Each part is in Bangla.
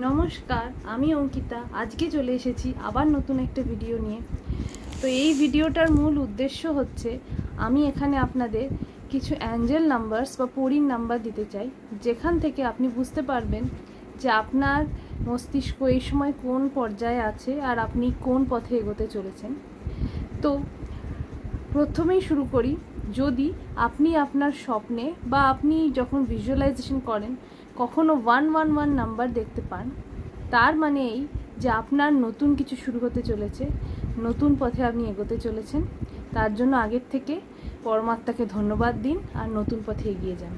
নমস্কার, আমি অঙ্কিতা। আজকে চলে এসেছি আবার নতুন একটা ভিডিও নিয়ে। তো এই ভিডিওটার মূল উদ্দেশ্য হচ্ছে আমি এখানে আপনাদের কিছু অ্যাঞ্জেল নাম্বারস বা পরীর নাম্বার দিতে চাই, যেখান থেকে আপনি বুঝতে পারবেন যে আপনার মস্তিষ্ক এই সময় কোন পর্যায়ে আছে আর আপনি কোন পথে এগোতে চলেছেন। তো প্রথমেই শুরু করি। যদি আপনি আপনার স্বপ্নে বা আপনি যখন ভিজুয়ালাইজেশন করেন কখনো 111 নাম্বার দেখতে পান, তার মানে এই যে আপনার নতুন কিছু শুরু হতে চলেছে, নতুন পথে আপনি এগোতে চলেছেন। তার জন্য আগের থেকে পরমাত্মাকে ধন্যবাদ দিন আর নতুন পথে এগিয়ে যান।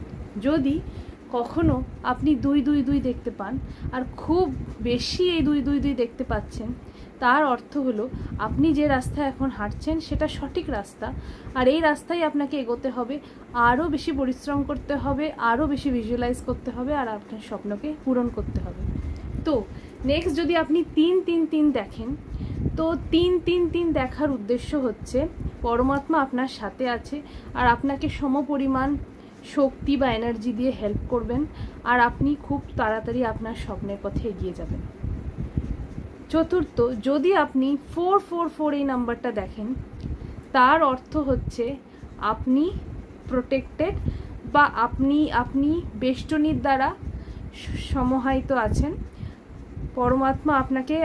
যদি কখনো আপনি 222 দেখতে পান আর খুব বেশি এই 222 দেখতে পাচ্ছেন, তার অর্থ হলো আপনি যে রাস্তায় এখন হাঁটছেন সেটা সঠিক রাস্তা, আর এই রাস্তায় আপনাকে এগোতে হবে, আরও বেশি পরিশ্রম করতে হবে, আরও বেশি ভিজুয়ালাইজ করতে হবে, আর আপনার স্বপ্নকে পূরণ করতে হবে। তো নেক্সট যদি আপনি 333 দেখেন, তো 333 দেখার উদ্দেশ্য হচ্ছে পরমাত্মা আপনার সাথে আছে আর আপনাকে সমপরিমাণ শক্তি বা এনার্জি দিয়ে হেল্প করবেন, আর আপনি খুব তাড়াতাড়ি আপনার স্বপ্নের পথে এগিয়ে যাবেন। চতুর্থ, যদি আপনি 444 এই নাম্বারটা দেখেন, তার অর্থ হচ্ছে আপনি প্রোটেক্টেড বা আপনি বেষ্টনীর দ্বারা সমাহিত আছেন। পরমাত্মা আপনাকে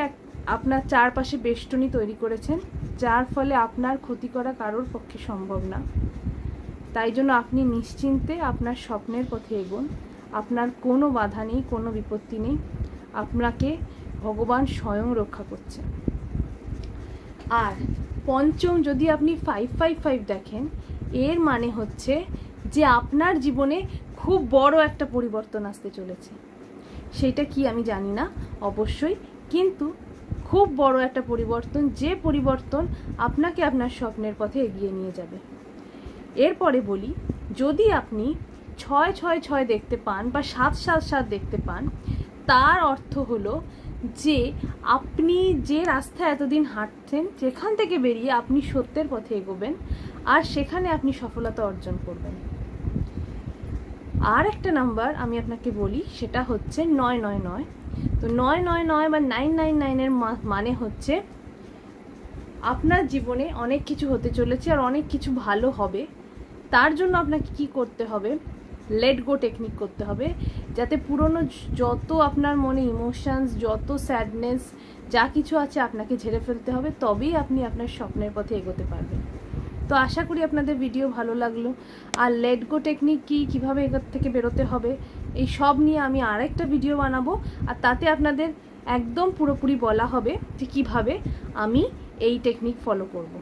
আপনার চারপাশে বেষ্টনী তৈরি করেছেন, যার ফলে আপনার ক্ষতি করা কারোর পক্ষে সম্ভব না। তাই জন্য আপনি নিশ্চিন্তে আপনার স্বপ্নের পথে এগোন। আপনার কোনো বাধা নেই, কোনো বিপত্তি নেই, আপনাকে ভগবান স্বয়ং রক্ষা করছে। আর পঞ্চম, যদি আপনি 555 দেখেন, এর মানে হচ্ছে যে আপনার জীবনে খুব বড় একটা পরিবর্তন আসতে চলেছে। সেটা কি আমি জানি না অবশ্যই, কিন্তু খুব বড় একটা পরিবর্তন, যে পরিবর্তন আপনাকে আপনার স্বপ্নের পথে এগিয়ে নিয়ে যাবে। এরপরে বলি, যদি আপনি 666 দেখতে পান বা 777 দেখতে পান, তার অর্থ হলো যে আপনি যে রাস্তায় এতদিন হাঁটছেন, যেখান থেকে বেরিয়ে আপনি সত্যের পথে এগোবেন আর সেখানে আপনি সফলতা অর্জন করবেন। আর একটা নাম্বার আমি আপনাকে বলি, সেটা হচ্ছে 999। তো 999 বা 999 এর মানে হচ্ছে আপনার জীবনে অনেক কিছু হতে চলেছে আর অনেক কিছু ভালো হবে। তার জন্য আপনাকে কি করতে হবে? লেট গো টেকনিক করতে হবে, যাতে পুরনো যত আপনার মনে ইমোশনস, যত স্যাডনেস, যা কিছু আছে আপনাকে ঝেড়ে ফেলতে হবে, তবেই আপনি আপনার স্বপ্নের পথে এগোতে পারবেন। তো আশা করি আপনাদের ভিডিও ভালো লাগলো। আর লেট গো টেকনিক কি, কীভাবে এর থেকে বেরোতে হবে, এই সব নিয়ে আমি আরেকটা ভিডিও বানাবো, আর তাতে আপনাদের একদম পুরোপুরি বলা হবে যে কিভাবে আমি এই টেকনিক ফলো করব।